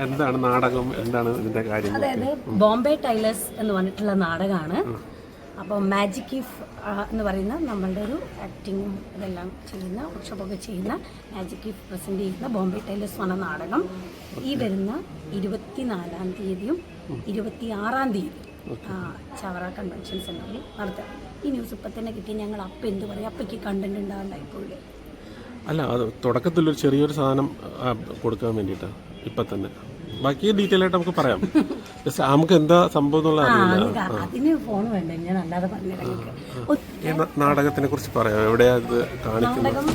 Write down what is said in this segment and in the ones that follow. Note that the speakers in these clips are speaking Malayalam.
എന്താണ് നാടകം, എന്താണ് ഇതിന്റെ കാര്യം? അതായത് ബോംബെ ടൈലേഴ്സ് എന്ന് പറഞ്ഞിട്ടുള്ള നാടകമാണ്. അപ്പോൾ മാജിക് ഈഫ് എന്ന് പറയുന്ന നമ്മളുടെ ഒരു ആക്ടിങ്ങും ഇതെല്ലാം ചെയ്യുന്ന വർക്ക്ഷോപ്പൊക്കെ ചെയ്യുന്ന മാജിക് ഈഫ് പ്രസൻറ്റ് ചെയ്യുന്ന ബോംബെ ടൈലേഴ്സ് എന്ന നാടകം ഈ വരുന്ന 24-ാം തീയതിയും 26-ാം തീയതി ചവറ കൺവെൻഷൻ സെൻ്ററിൽ നടത്താം. ഈ ന്യൂസ് ഇപ്പം തന്നെ കിട്ടി. ഞങ്ങൾ അപ്പം എന്ത് പറയും, അപ്പയ്ക്ക് കണ്ടന്റ് ഉണ്ടാകുണ്ടായിപ്പോയില്ലേ? അല്ല, അത് തുടക്കത്തിലൊരു ചെറിയൊരു സാധനം കൊടുക്കാൻ വേണ്ടിയിട്ടാണ് ഇപ്പം തന്നെ. ബാക്കി ഡീറ്റെയിൽ ആയിട്ട് നമുക്ക് പറയാം. നമുക്ക് എന്താ സംഭവം എന്നുള്ള അതിന് ഫോൺ വേണ്ട, ഞാൻ അല്ലാതെ പറഞ്ഞു. നാടകത്തിനെ കുറിച്ച് പറയാം. എവിടെയാ ഇത് കാണിക്കുന്നത്? നാടകം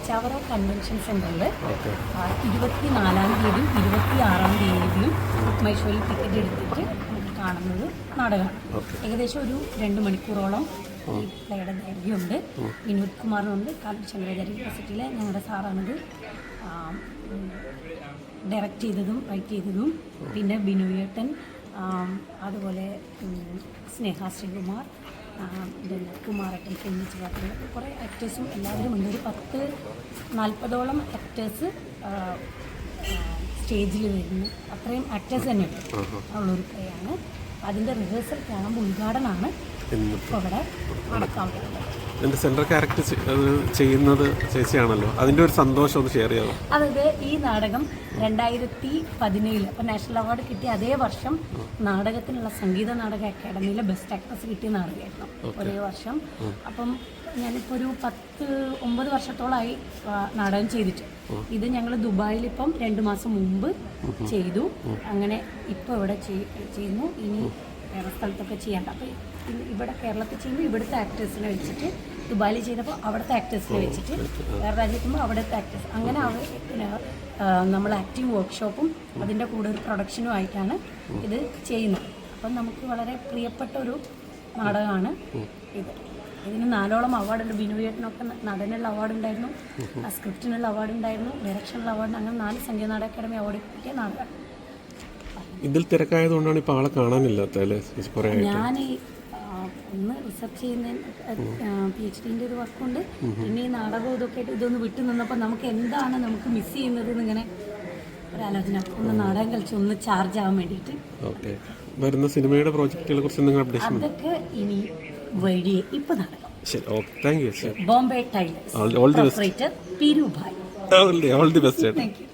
ചവറ കൺവെൻഷൻ സെന്ററിൽ 24-ാം തീയതിയും 26-ാം തീയതിയും മൈസൂരിൽ ടിക്കറ്റ് എടുത്തിട്ട് നമുക്ക് കാണുന്നത് നാടകമാണ്. ഏകദേശം ഒരു 2 മണിക്കൂറോളം ഈ പ്ലേയുടെ ദൈർഘ്യമുണ്ട്. വിനോദ് കുമാറിനുണ്ട്. ശങ്കരാചാര്യ യൂണിവേഴ്സിറ്റിയിലെ ഞങ്ങളുടെ സാറാണിത് ഡയറക്റ്റ് ചെയ്തതും റൈറ്റ് ചെയ്തതും. പിന്നെ ബിനോയേട്ടൻ, അതുപോലെ സ്നേഹ ശ്രീകുമാർ, പിന്നെ കുമാരട്ടൻ, കുഞ്ഞിച്ച് പാട്ടുകളൊക്കെ കുറേ ആക്ടേഴ്സും എല്ലാവരും ഉണ്ട്. ഒരു 40-ഓളം ആക്ടേഴ്സ് സ്റ്റേജിൽ വരുന്നു. അത്രയും ആക്ടേഴ്സ് തന്നെ ഉണ്ട് ഉള്ളൊരു പ്ലേയാണ്. അതിൻ്റെ റിഹേഴ്സൽ ക്യാമ്പ് ഉദ്ഘാടനമാണ് ഇപ്പോൾ ഇവിടെ നടക്കാൻ പോകുന്നത്. എൻ്റെ സെൻട്രൽ ക്യാരക്ടർ ചെയ്യുന്നത് ചേച്ചിയാണല്ലോ, അതിൻ്റെ ഒരു സന്തോഷം ഒന്ന് ഷെയർ ചെയ്യാമോ? അതായത് ഈ നാടകം 2017 അപ്പോൾ നാഷണൽ അവാർഡ് കിട്ടിയ അതേ വർഷം നാടകത്തിനുള്ള സംഗീത നാടക അക്കാദമിയിലെ ബെസ്റ്റ് ആക്ട്രസ് കിട്ടിയ നാടകമായിരുന്നു ഒരേ വർഷം. അപ്പം ഞാനിപ്പോൾ ഒരു 9 വർഷത്തോളമായി നാടകം ചെയ്തിട്ട്. ഇത് ഞങ്ങൾ ദുബായിലിപ്പം 2 മാസം മുമ്പ് ചെയ്തു. അങ്ങനെ ഇപ്പോൾ ഇവിടെ ചെയ്യുന്നു. ഇനി വേറെ സ്ഥലത്തൊക്കെ ചെയ്യേണ്ട. അപ്പോൾ ഇവിടെ കേരളത്തിൽ ചെയ്യുമ്പോൾ ഇവിടുത്തെ ആക്ടേഴ്സിനെ വെച്ചിട്ട്, ദുബായിൽ ചെയ്തപ്പോൾ അവിടുത്തെ ആക്ടേഴ്സിനെ വെച്ചിട്ട്, വേറെ രാജ്യത്തുമ്പോൾ അവിടുത്തെ ആക്ടേഴ്സ്, അങ്ങനെ നമ്മൾ ആക്ടിങ് വർക്ക്ഷോപ്പും അതിൻ്റെ കൂടെ ഒരു പ്രൊഡക്ഷനും ആയിട്ടാണ് ഇത് ചെയ്യുന്നത്. അപ്പം നമുക്ക് വളരെ പ്രിയപ്പെട്ട ഒരു നാടകമാണ് ഇത്. ഇതിന് 4ഓളം അവാർഡുണ്ട്. ബിനോയേട്ടനൊക്കെ നടനുള്ള അവാർഡ് ഉണ്ടായിരുന്നു, സ്ക്രിപ്റ്റിനുള്ള അവാർഡ് ഉണ്ടായിരുന്നു, ഡയറക്ഷനുള്ള അവാർഡ്, അങ്ങനെ 4 സംഗീത നാടക അക്കാദമി അവാർഡ് കിട്ടിയ നാടകം. ഇതിൽ തിരക്കായതുകൊണ്ടാണ് ഇപ്പോൾ ആളെ കാണാനില്ലാത്ത അല്ലേ? ഞാൻ ഒന്ന് റിസർച്ച് ചെയ്യുന്ന PhD-ൻ്റെ ഒരു വർക്കുണ്ട്. പിന്നെ ഈ നാടകം ഇതൊക്കെ ആയിട്ട് ഇതൊന്ന് വിട്ടു നിന്നപ്പോൾ നമുക്ക് എന്താണ് നമുക്ക് മിസ് ചെയ്യുന്നത് എന്നിങ്ങനെ ഒരാലോചന. ഒന്ന് നാടകം കളിച്ച് ഒന്ന് ചാർജ് ആവാൻ വേണ്ടിയിട്ട്. വരുന്ന സിനിമയുടെ പ്രോജക്റ്റുകളെ കുറിച്ച് അതൊക്കെ ഇനി വഴിയെ ഇപ്പം നടക്കും. ശരി, okay, thank you. Bombay tailors operator Peerubhai. All the best. Thank U.